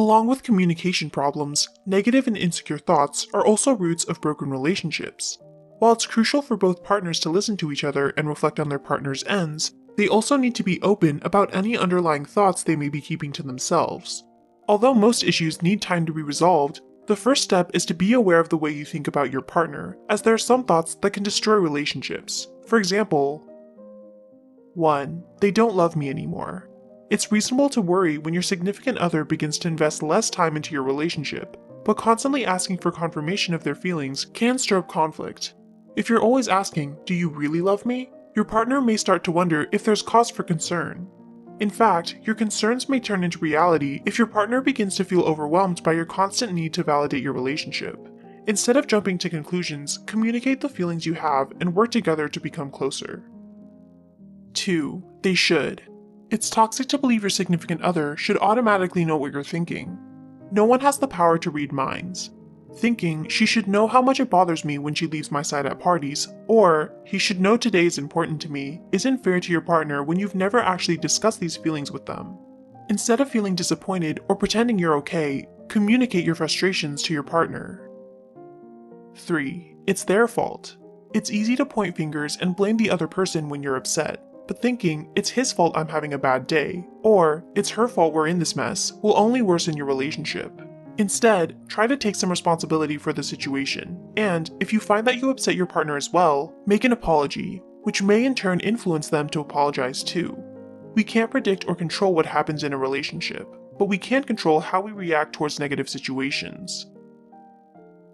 Along with communication problems, negative and insecure thoughts are also roots of broken relationships. While it's crucial for both partners to listen to each other and reflect on their partner's ends, they also need to be open about any underlying thoughts they may be keeping to themselves. Although most issues need time to be resolved, the first step is to be aware of the way you think about your partner, as there are some thoughts that can destroy relationships. For example, 1. They don't love me anymore. It's reasonable to worry when your significant other begins to invest less time into your relationship, but constantly asking for confirmation of their feelings can stir up conflict. If you're always asking, "Do you really love me?" your partner may start to wonder if there's cause for concern. In fact, your concerns may turn into reality if your partner begins to feel overwhelmed by your constant need to validate your relationship. Instead of jumping to conclusions, communicate the feelings you have and work together to become closer. 2. They should. It's toxic to believe your significant other should automatically know what you're thinking. No one has the power to read minds. Thinking, "She should know how much it bothers me when she leaves my side at parties," or "He should know today is important to me," isn't fair to your partner when you've never actually discussed these feelings with them. Instead of feeling disappointed or pretending you're okay, communicate your frustrations to your partner. 3. It's their fault. It's easy to point fingers and blame the other person when you're upset, but thinking, "It's his fault I'm having a bad day," or "It's her fault we're in this mess," will only worsen your relationship. Instead, try to take some responsibility for the situation, and if you find that you upset your partner as well, make an apology, which may in turn influence them to apologize too. We can't predict or control what happens in a relationship, but we can control how we react towards negative situations.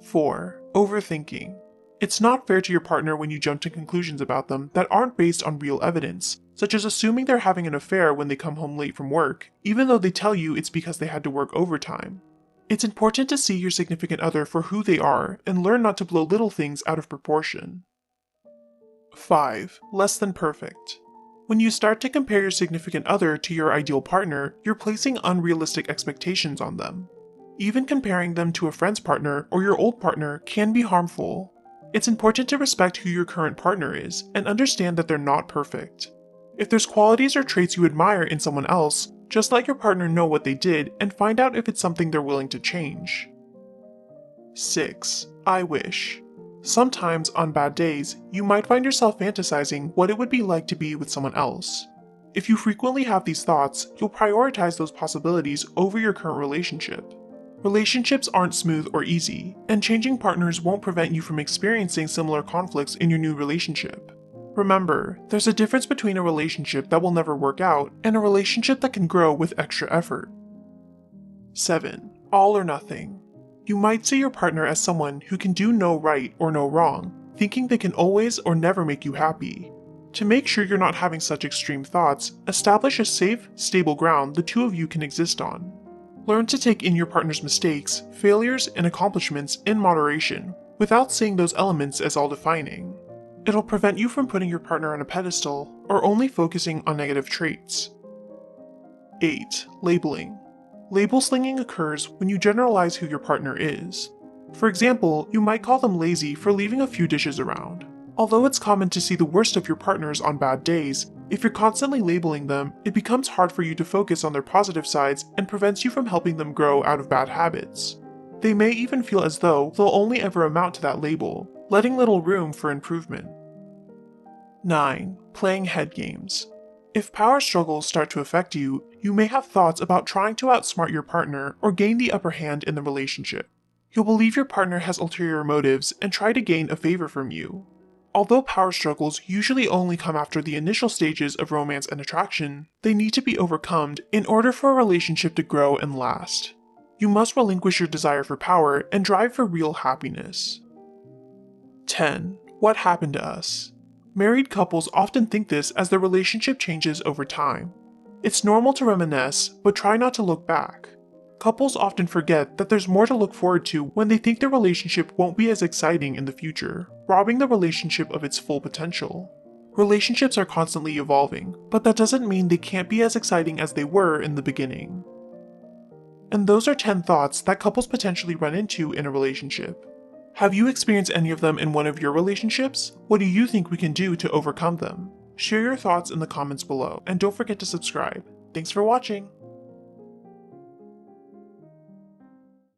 4. Overthinking. It's not fair to your partner when you jump to conclusions about them that aren't based on real evidence, such as assuming they're having an affair when they come home late from work, even though they tell you it's because they had to work overtime. It's important to see your significant other for who they are and learn not to blow little things out of proportion. 5. Less than perfect. When you start to compare your significant other to your ideal partner, you're placing unrealistic expectations on them. Even comparing them to a friend's partner or your old partner can be harmful. It's important to respect who your current partner is and understand that they're not perfect. If there's qualities or traits you admire in someone else, just let your partner know what they did and find out if it's something they're willing to change. 6. I wish. Sometimes, on bad days, you might find yourself fantasizing what it would be like to be with someone else. If you frequently have these thoughts, you'll prioritize those possibilities over your current relationship. Relationships aren't smooth or easy, and changing partners won't prevent you from experiencing similar conflicts in your new relationship. Remember, there's a difference between a relationship that will never work out and a relationship that can grow with extra effort. 7. All or nothing. You might see your partner as someone who can do no right or no wrong, thinking they can always or never make you happy. To make sure you're not having such extreme thoughts, establish a safe, stable ground the two of you can exist on. Learn to take in your partner's mistakes, failures, and accomplishments in moderation, without seeing those elements as all-defining. It'll prevent you from putting your partner on a pedestal or only focusing on negative traits. 8. Labeling. Label slinging occurs when you generalize who your partner is. For example, you might call them lazy for leaving a few dishes around. Although it's common to see the worst of your partners on bad days, if you're constantly labeling them, it becomes hard for you to focus on their positive sides and prevents you from helping them grow out of bad habits. They may even feel as though they'll only ever amount to that label, letting little room for improvement. 9. Playing head games. If power struggles start to affect you, you may have thoughts about trying to outsmart your partner or gain the upper hand in the relationship. You'll believe your partner has ulterior motives and try to gain a favor from you. Although power struggles usually only come after the initial stages of romance and attraction, they need to be overcome in order for a relationship to grow and last. You must relinquish your desire for power and drive for real happiness. 10. What happened to us? Married couples often think this as their relationship changes over time. It's normal to reminisce, but try not to look back. Couples often forget that there's more to look forward to when they think their relationship won't be as exciting in the future, robbing the relationship of its full potential. Relationships are constantly evolving, but that doesn't mean they can't be as exciting as they were in the beginning. And those are 10 thoughts that couples potentially run into in a relationship. Have you experienced any of them in one of your relationships? What do you think we can do to overcome them? Share your thoughts in the comments below, and don't forget to subscribe. Thanks for watching!